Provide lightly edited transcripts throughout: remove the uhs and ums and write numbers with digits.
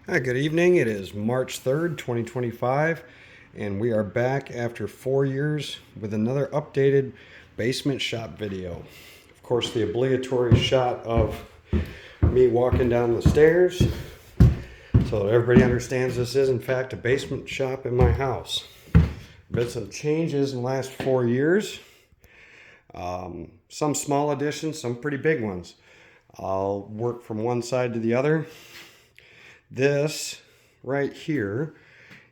Hi, good evening. It is March 3rd, 2025, and we are back after 4 years with another updated basement shop video. Of course, the obligatory shot of me walking down the stairs so that everybody understands this is, in fact, a basement shop in my house. Been some changes in the last 4 years, some small additions, some pretty big ones. I'll work from one side to the other. This right here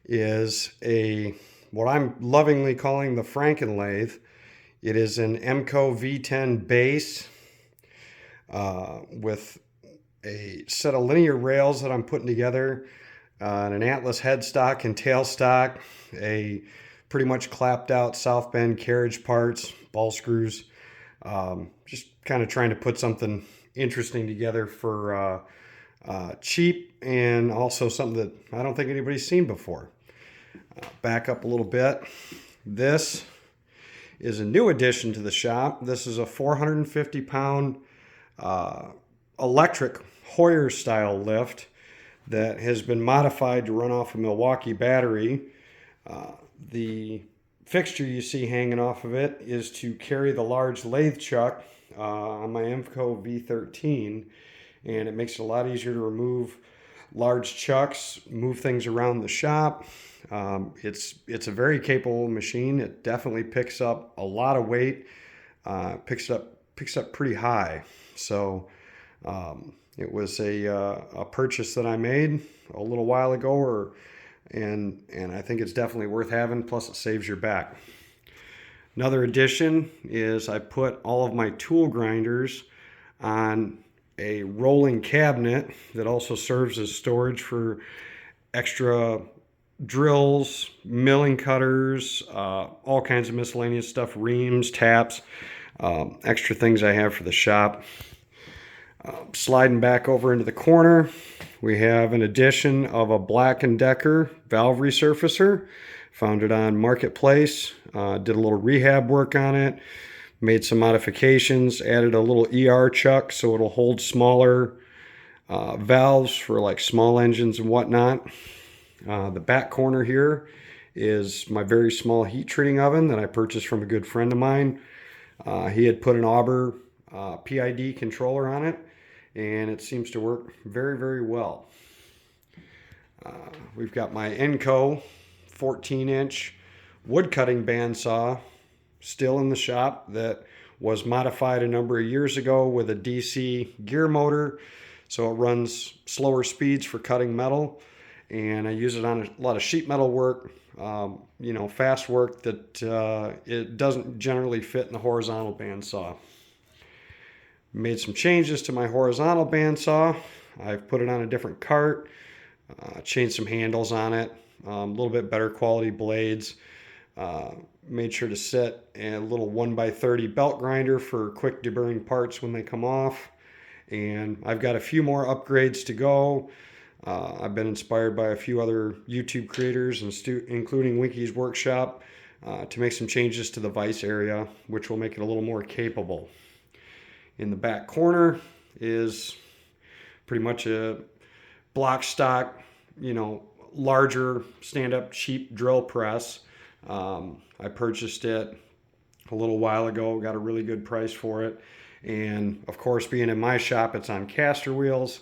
is a what I'm lovingly calling the Frankenlathe. It is an Emco V10 base with a set of linear rails that I'm putting together, and an Atlas headstock and tailstock, a pretty much clapped out South Bend carriage parts, ball screws. Just kind of trying to put something interesting together for cheap and also something that I don't think anybody's seen before. Back up a little bit. This is a new addition to the shop. This is a 450-pound electric Hoyer style lift that has been modified to run off a Milwaukee battery. The fixture you see hanging off of it is to carry the large lathe chuck on my Emco V13, and it makes it a lot easier to remove large chucks, move things around the shop. It's a very capable machine. It definitely picks up a lot of weight, picks up pretty high. So it was a purchase that I made a little while ago, and I think it's definitely worth having. Plus, it saves your back. Another addition is I put all of my tool grinders on a rolling cabinet that also serves as storage for extra drills, milling cutters, all kinds of miscellaneous stuff, reams, taps, extra things I have for the shop. Sliding back over into the corner, we have an addition of a Black & Decker valve resurfacer. Found it on Marketplace, did a little rehab work on it, made some modifications, added a little ER chuck so it'll hold smaller valves for like small engines and whatnot. The back corner here is my very small heat treating oven that I purchased from a good friend of mine. He had put an Auber PID controller on it, and it seems to work very, very well. We've got my Enco 14-inch wood cutting bandsaw still in the shop that was modified a number of years ago with a DC gear motor, so it runs slower speeds for cutting metal, and I use it on a lot of sheet metal work, fast work that it doesn't generally fit in the horizontal bandsaw. Made some changes to my horizontal bandsaw. I've put it on a different cart, changed some handles on it, a little bit better quality blades. Made sure to set a little 1x30 belt grinder for quick deburring parts when they come off. And I've got a few more upgrades to go. I've been inspired by a few other YouTube creators, including Winky's Workshop, to make some changes to the vise area, which will make it a little more capable. In the back corner is pretty much a block stock, larger stand-up cheap drill press. I purchased it a little while ago, got a really good price for it. And of course, being in my shop, it's on caster wheels,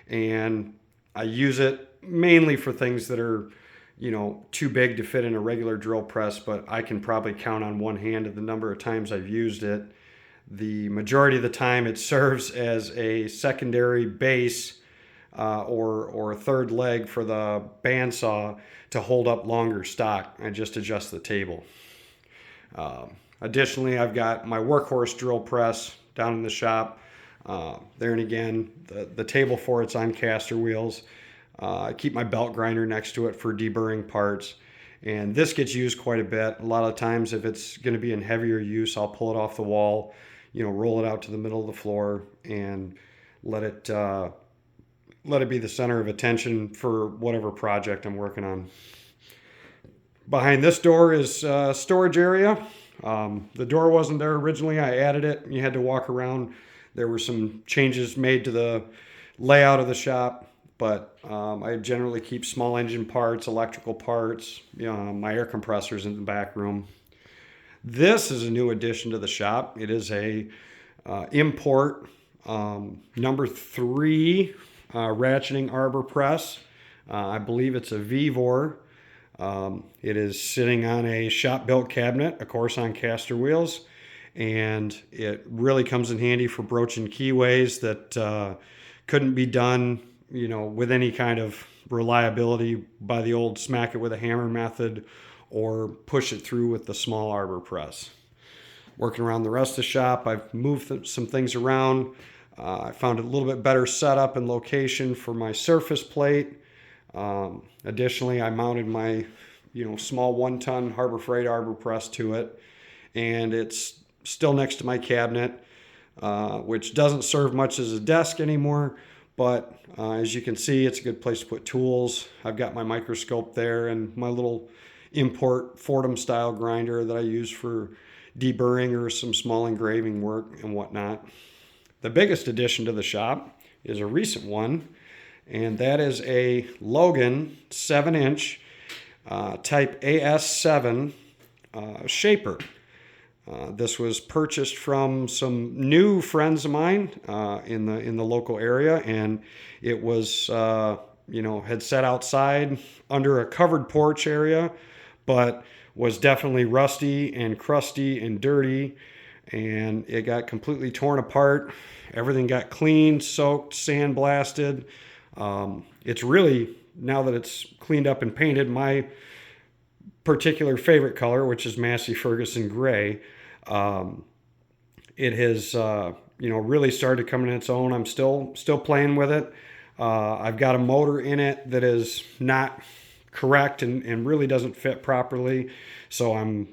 and I use it mainly for things that are, too big to fit in a regular drill press, but I can probably count on one hand the number of times I've used it. The majority of the time it serves as a secondary base or a third leg for the bandsaw to hold up longer stock and just adjust the table. Additionally, I've got my workhorse drill press down in the shop. There and again, the table for it's on caster wheels. I keep my belt grinder next to it for deburring parts. And this gets used quite a bit. A lot of times if it's going to be in heavier use, I'll pull it off the wall, roll it out to the middle of the floor and let it be the center of attention for whatever project I'm working on. Behind this door is a storage area. The door wasn't there originally. I added it. You had to walk around. There were some changes made to the layout of the shop. but I generally keep small engine parts, electrical parts, my air compressors in the back room. This is a new addition to the shop. It is a import number 3 ratcheting arbor press. I believe it's a Vevor. It is sitting on a shop-built cabinet, of course, on caster wheels, and it really comes in handy for broaching keyways that couldn't be done, with any kind of reliability by the old smack it with a hammer method or push it through with the small arbor press. Working around the rest of the shop, I've moved some things around. I found a little bit better setup and location for my surface plate. Additionally, I mounted my small 1-ton Harbor Freight arbor press to it, and it's still next to my cabinet, which doesn't serve much as a desk anymore, but as you can see, it's a good place to put tools. I've got my microscope there and my little import Fordham style grinder that I use for deburring or some small engraving work and whatnot. The biggest addition to the shop is a recent one, and that is a Logan 7-inch type AS7 shaper. This was purchased from some new friends of mine in the local area, and it was had sat outside under a covered porch area, but was definitely rusty and crusty and dirty, and it got completely torn apart. Everything got cleaned, soaked, sandblasted. It's really, now that it's cleaned up and painted, my particular favorite color, which is Massey Ferguson gray. It has really started coming in its own. I'm still playing with it. I've got a motor in it that is not correct and really doesn't fit properly, so I'm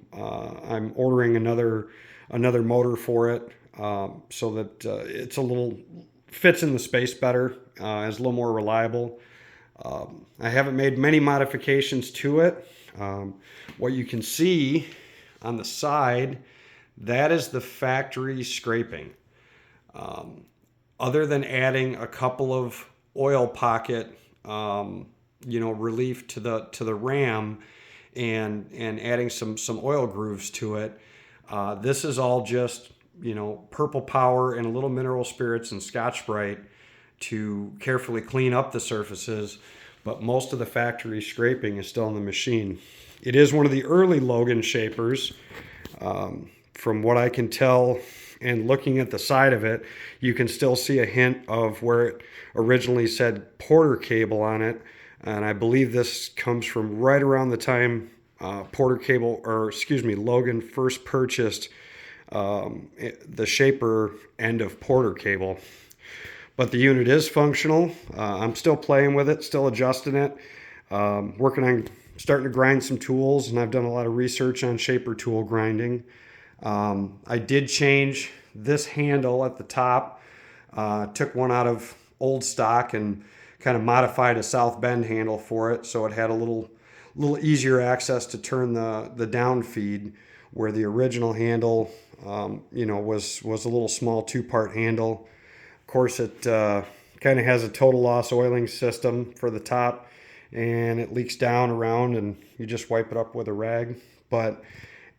ordering another motor for it, so that it's a little fits in the space better, is a little more reliable. I haven't made many modifications to it. What you can see on the side, that is the factory scraping. Other than adding a couple of oil pocket relief to the ram and adding some oil grooves to it, this is all just Purple Power and a little mineral spirits and Scotch-Brite to carefully clean up the surfaces, but most of the factory scraping is still in the machine. It is one of the early Logan shapers. From what I can tell and looking at the side of it, you can still see a hint of where it originally said Porter Cable on it, and I believe this comes from right around the time Logan first purchased the shaper end of Porter Cable. But the unit is functional. I'm still playing with it, still adjusting it, working on starting to grind some tools, and I've done a lot of research on shaper tool grinding. I did change this handle at the top, took one out of old stock and kind of modified a South Bend handle for it, so it had a little easier access to turn the down feed, where the original handle was a little small 2-part handle. Of course, it kind of has a total loss oiling system for the top, and it leaks down around and you just wipe it up with a rag. But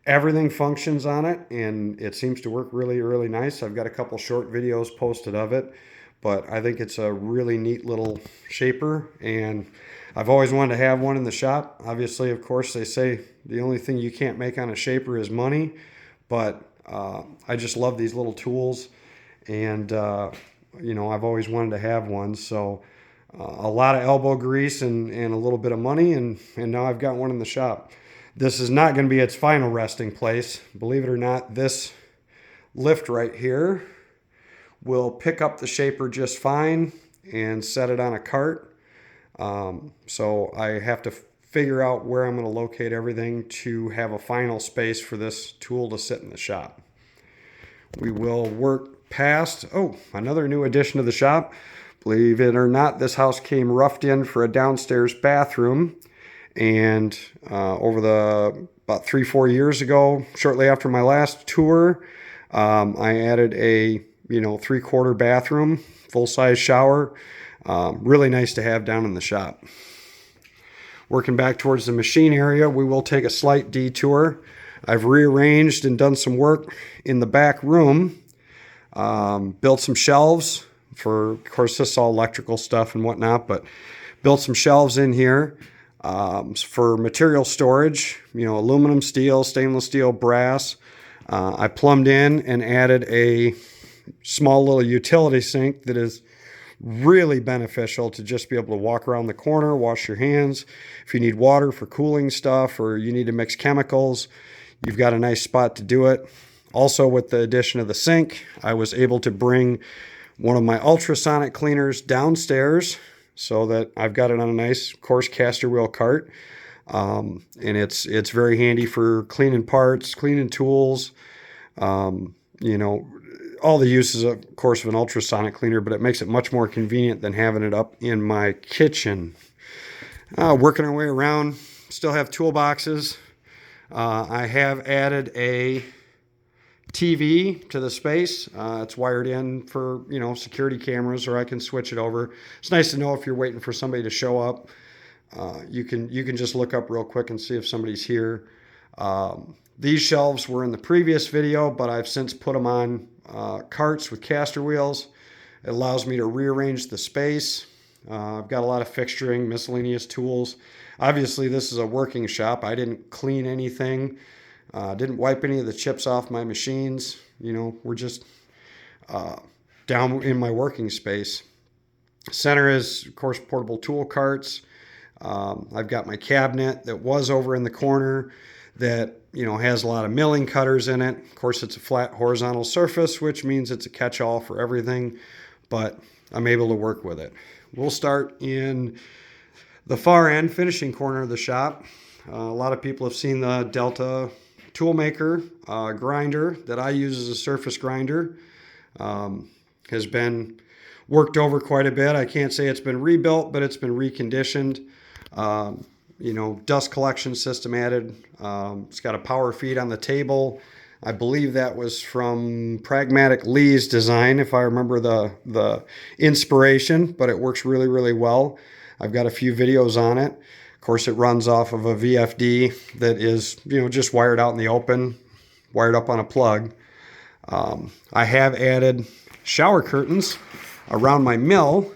everything functions on it, and it seems to work really, really nice. I've got a couple short videos posted of it, but I think it's a really neat little shaper, and I've always wanted to have one in the shop. Obviously, of course, they say the only thing you can't make on a shaper is money, but I just love these little tools, and I've always wanted to have one. So a lot of elbow grease and a little bit of money, and now I've got one in the shop. This is not going to be its final resting place. Believe it or not, this lift right here will pick up the shaper just fine and set it on a cart. So I have to figure out where I'm going to locate everything to have a final space for this tool to sit in the shop. We will work past, another new addition to the shop. Believe it or not, this house came roughed in for a downstairs bathroom. And about 3-4 years ago, shortly after my last tour, I added a 3/4 bathroom, full-size shower. Really nice to have down in the shop. Working back towards the machine area, we will take a slight detour. I've rearranged and done some work in the back room. Built some shelves for, of course, this is all electrical stuff and whatnot, but built some shelves in here for material storage, you know, aluminum, steel, stainless steel, brass. I plumbed in and added a small little utility sink that is really beneficial to just be able to walk around the corner, wash your hands. If you need water for cooling stuff or you need to mix chemicals, you've got a nice spot to do it. Also, with the addition of the sink, I was able to bring one of my ultrasonic cleaners downstairs so that I've got it on a nice, coarse caster wheel cart. And it's very handy for cleaning parts, cleaning tools, you know, all the uses, of course, of an ultrasonic cleaner, but it makes it much more convenient than having it up in my kitchen. Working our way around, still have toolboxes. I have added a TV to the space. It's wired in for, you know, security cameras, or I can switch it over. It's nice to know if you're waiting for somebody to show up. You can just look up real quick and see if somebody's here. These shelves were in the previous video, but I've since put them on carts with caster wheels. It allows me to rearrange the space. I've got a lot of fixturing, miscellaneous tools. Obviously, this is a working shop. I didn't clean anything. Didn't wipe any of the chips off my machines. You know, we're just down in my working space. Center is, of course, portable tool carts. I've got my cabinet that was over in the corner that, you know, has a lot of milling cutters in it. Of course, it's a flat horizontal surface, which means it's a catch-all for everything, but I'm able to work with it. We'll start in the far end, finishing corner of the shop. A lot of people have seen the Delta Toolmaker grinder that I use as a surface grinder. Has been worked over quite a bit. I can't say it's been rebuilt, but it's been reconditioned. You know, dust collection system added. It's got a power feed on the table. I believe that was from Pragmatic Lee's design, if I remember the inspiration, but it works really, really well. I've got a few videos on it. Of course, it runs off of a VFD that is, you know, just wired out in the open, wired up on a plug. I have added shower curtains around my mill,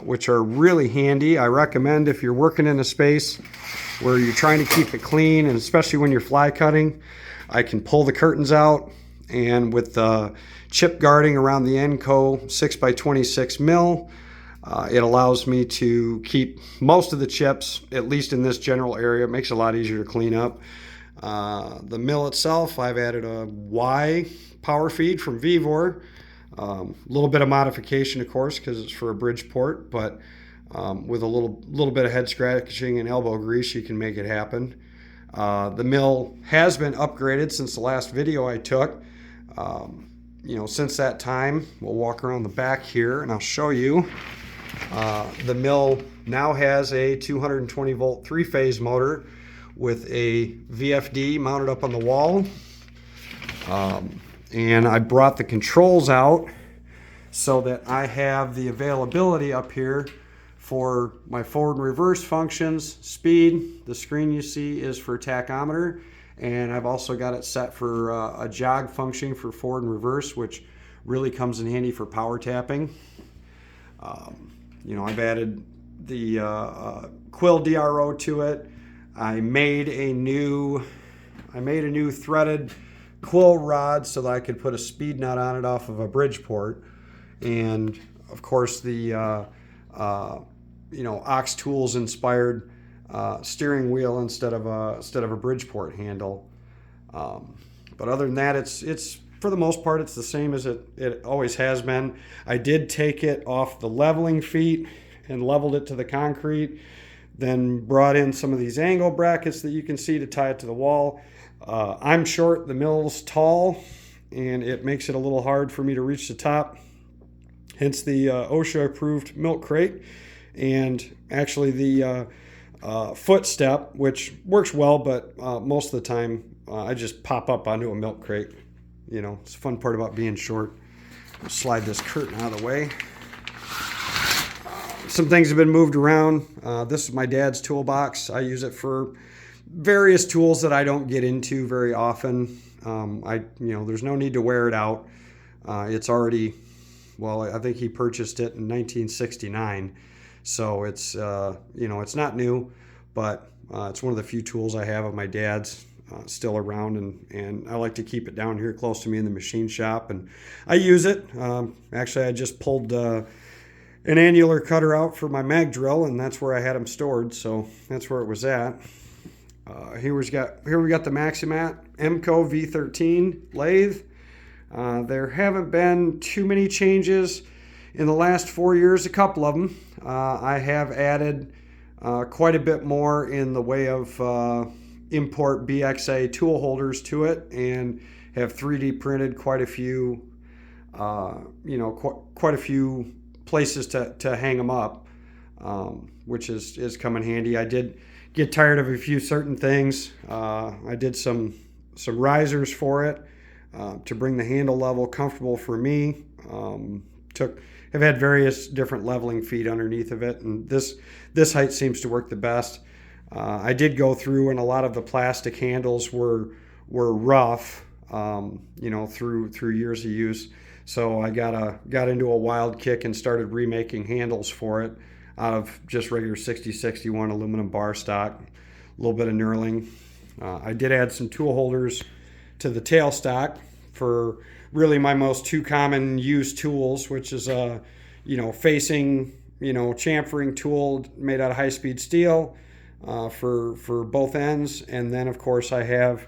which are really handy. I recommend if you're working in a space where you're trying to keep it clean, and especially when you're fly cutting, I can pull the curtains out, and with the chip guarding around the Enco 6x26 mill, it allows me to keep most of the chips, at least in this general area. It makes it a lot easier to clean up. The mill itself, I've added a Y power feed from Vevor. A little bit of modification, of course, because it's for a Bridgeport, but with a little bit of head scratching and elbow grease, you can make it happen. The mill has been upgraded since the last video I took. You know, since that time, we'll walk around the back here and I'll show you. The mill now has a 220 volt three-phase motor with a VFD mounted up on the wall. And I brought the controls out so that I have the availability up here for my forward and reverse functions, speed. The screen you see is for tachometer, and I've also got it set for a jog function for forward and reverse, which really comes in handy for power tapping. You know, I've added the Quill DRO to it. I made a new threaded Quill rod so that I could put a speed nut on it off of a Bridgeport, and of course the you know, Ox Tools inspired steering wheel instead of a Bridgeport handle. But other than that, it's for the most part it's the same as it always has been. I did take it off the leveling feet and leveled it to the concrete, then brought in some of these angle brackets that you can see to tie it to the wall. I'm short, the mill's tall, and it makes it a little hard for me to reach the top. Hence the OSHA approved milk crate, and actually the foot step, which works well, but most of the time I just pop up onto a milk crate. You know, it's the fun part about being short. I'll slide this curtain out of the way. some things have been moved around. This is my dad's toolbox. I use it for various tools that I don't get into very often. There's no need to wear it out. It's already, well, I think he purchased it in 1969. So it's, it's not new, but it's one of the few tools I have of my dad's still around, and I like to keep it down here close to me in the machine shop, and I use it. Actually, I just pulled an annular cutter out for my mag drill, and that's where I had them stored, so that's where it was at. Here we got the Maximat MCO V13 lathe. There haven't been too many changes in the last 4 years, a couple of them. I have added quite a bit more in the way of import BXA tool holders to it, and have 3D printed quite a few, quite a few places to hang them up, which is come in handy. I did get tired of a few certain things. I did some risers for it to bring the handle level comfortable for me. Have had various different leveling feet underneath of it, and this height seems to work the best. I did go through, and a lot of the plastic handles were rough, through years of use. So I got into a wild kick and started remaking handles for it out of just regular 6061 aluminum bar stock, a little bit of knurling. I did add some tool holders to the tail stock for really my most two common used tools, which is a facing chamfering tool made out of high-speed steel for both ends, and then of course I have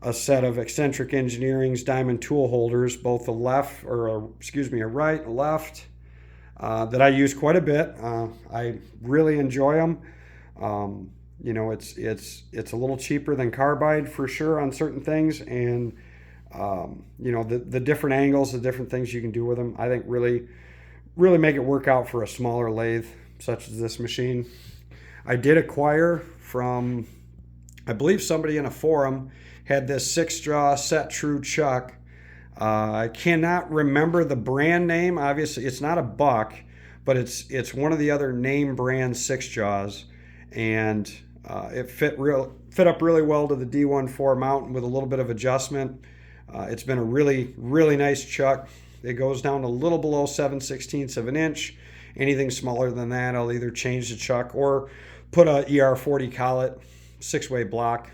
a set of Eccentric Engineering's diamond tool holders, both a right, a left, that I use quite a bit. I really enjoy them. It's a little cheaper than carbide for sure on certain things, and the different angles, the different things you can do with them, I think really make it work out for a smaller lathe such as this machine. I did acquire from, I believe somebody in a forum had this 6-jaw set true chuck. I cannot remember the brand name. Obviously, it's not a Buck, but it's one of the other name brand 6-jaws, and it fit up really well to the D14 mount with a little bit of adjustment. It's been a really, really nice chuck. It goes down a little below 7/16 of an inch. Anything smaller than that, I'll either change the chuck or put a ER40 collet 6-way block,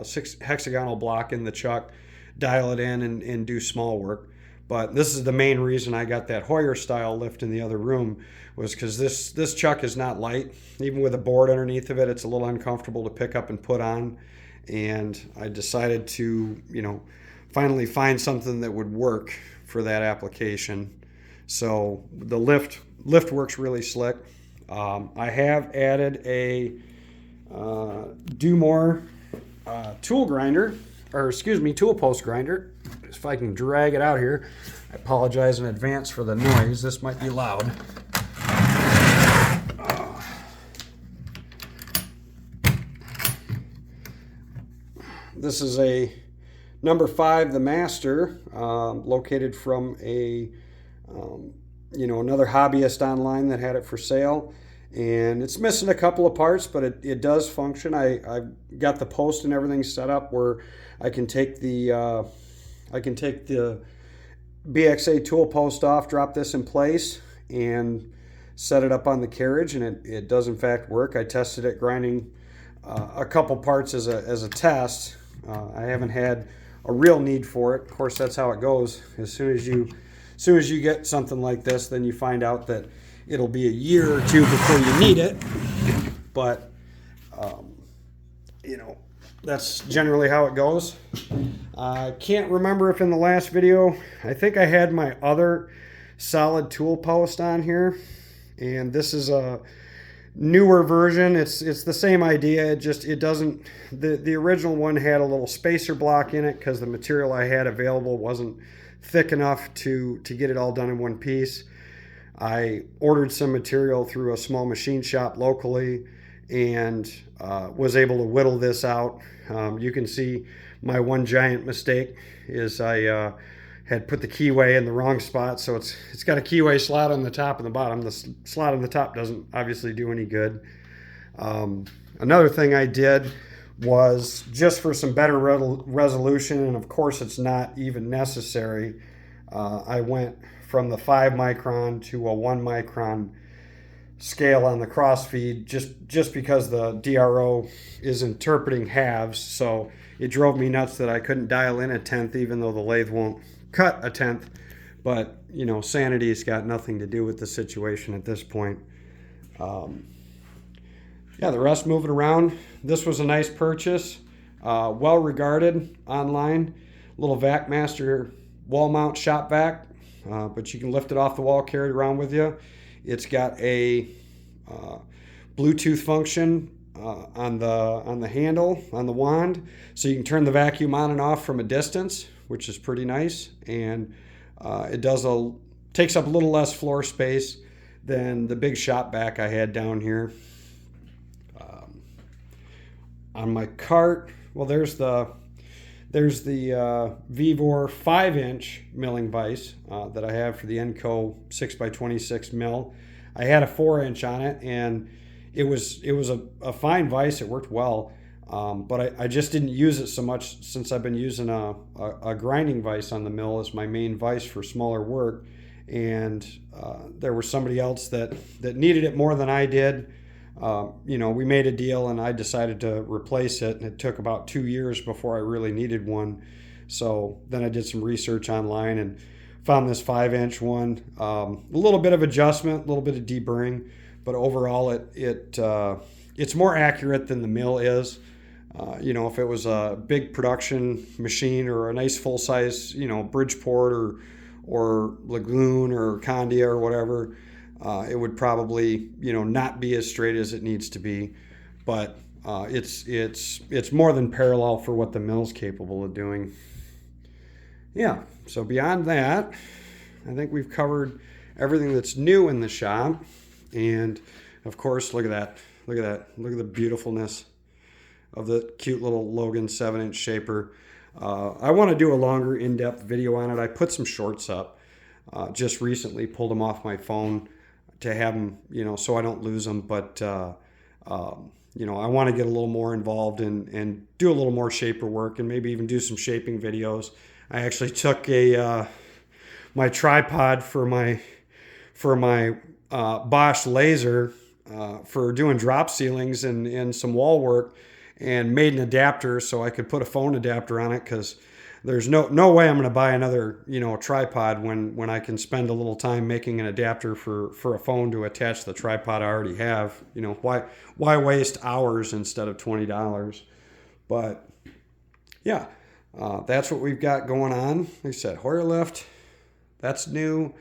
6 hexagonal block in the chuck, dial it in and do small work. But this is the main reason I got that Hoyer style lift in the other room, was because this chuck is not light. Even with a board underneath of it, it's a little uncomfortable to pick up and put on. And I decided to, finally find something that would work for that application. So the lift works really slick. I have added a Dumore tool post grinder. If I can drag it out here. I apologize in advance for the noise. This might be loud. This is a number 5, the Master, located from another hobbyist online that had it for sale, and it's missing a couple of parts, but it does function. I've got the post and everything set up where I can take the BXA tool post off, drop this in place, and set it up on the carriage, and it does in fact work. I tested it grinding a couple parts as a test. I haven't had a real need for it. Of course, that's how it goes. As soon as you get something like this, then you find out that it'll be a year or two before you need it. But that's generally how it goes. I can't remember if in the last video, I think I had my other solid tool post on here, and this is a newer version. It's the same idea. It doesn't. The original one had a little spacer block in it because the material I had available wasn't thick enough to get it all done in one piece. I ordered some material through a small machine shop locally and was able to whittle this out. You can see my one giant mistake is I had put the keyway in the wrong spot. So it's got a keyway slot on the top and the bottom. The slot on the top doesn't obviously do any good. Another thing I did was, just for some better resolution, and of course it's not even necessary, I went from the 5 micron to a 1 micron scale on the crossfeed, just because the DRO is interpreting halves. So it drove me nuts that I couldn't dial in a tenth, even though the lathe won't cut a tenth. But you know, sanity's got nothing to do with the situation at this point. Yeah, the rest moving around. This was a nice purchase, well regarded online. Little VacMaster wall mount shop vac, but you can lift it off the wall, carry it around with you. It's got a Bluetooth function on the handle, on the wand, so you can turn the vacuum on and off from a distance, which is pretty nice. And it takes up a little less floor space than the big shop vac I had down here. On my cart, well, there's the Vevor 5-inch milling vise that I have for the Enco 6x26 mill. I had a 4-inch on it, and it was a fine vise. It worked well, but I just didn't use it so much, since I've been using a grinding vise on the mill as my main vise for smaller work. And there was somebody else that needed it more than I did. You know, we made a deal and I decided to replace it, and it took about 2 years before I really needed one. So then I did some research online and found this 5-inch one. A little bit of adjustment, a little bit of deburring, but overall it's more accurate than the mill is. You know, if it was a big production machine or a nice full-size, you know, Bridgeport or Lagoon or Condia or whatever, it would probably, you know, not be as straight as it needs to be. But it's more than parallel for what the mill's capable of doing. Yeah, so beyond that, I think we've covered everything that's new in the shop. And of course, look at that. Look at that. Look at the beautifulness of the cute little Logan 7-inch shaper. I want to do a longer, in-depth video on it. I put some shorts up just recently, pulled them off my phone to have them, you know, so I don't lose them. But, you know, I want to get a little more involved and do a little more shaper work, and maybe even do some shaping videos. I actually took my tripod for my Bosch laser for doing drop ceilings and some wall work, and made an adapter so I could put a phone adapter on it, because there's no way I'm going to buy another, you know, tripod when I can spend a little time making an adapter for a phone to attach the tripod I already have. You know, why waste hours instead of $20? But yeah, that's what we've got going on. Like I said, Hoyer lift, that's new.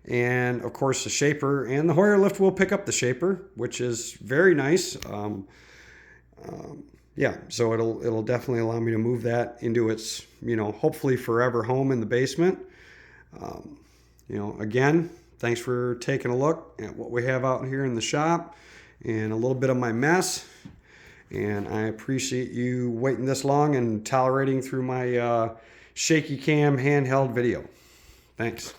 And of course the shaper, and the Hoyer lift will pick up the shaper, which is very nice. Yeah, so it'll definitely allow me to move that into its, you know, hopefully forever home in the basement. You know, again, thanks for taking a look at what we have out here in the shop and a little bit of my mess. And I appreciate you waiting this long and tolerating through my shaky cam handheld video. Thanks.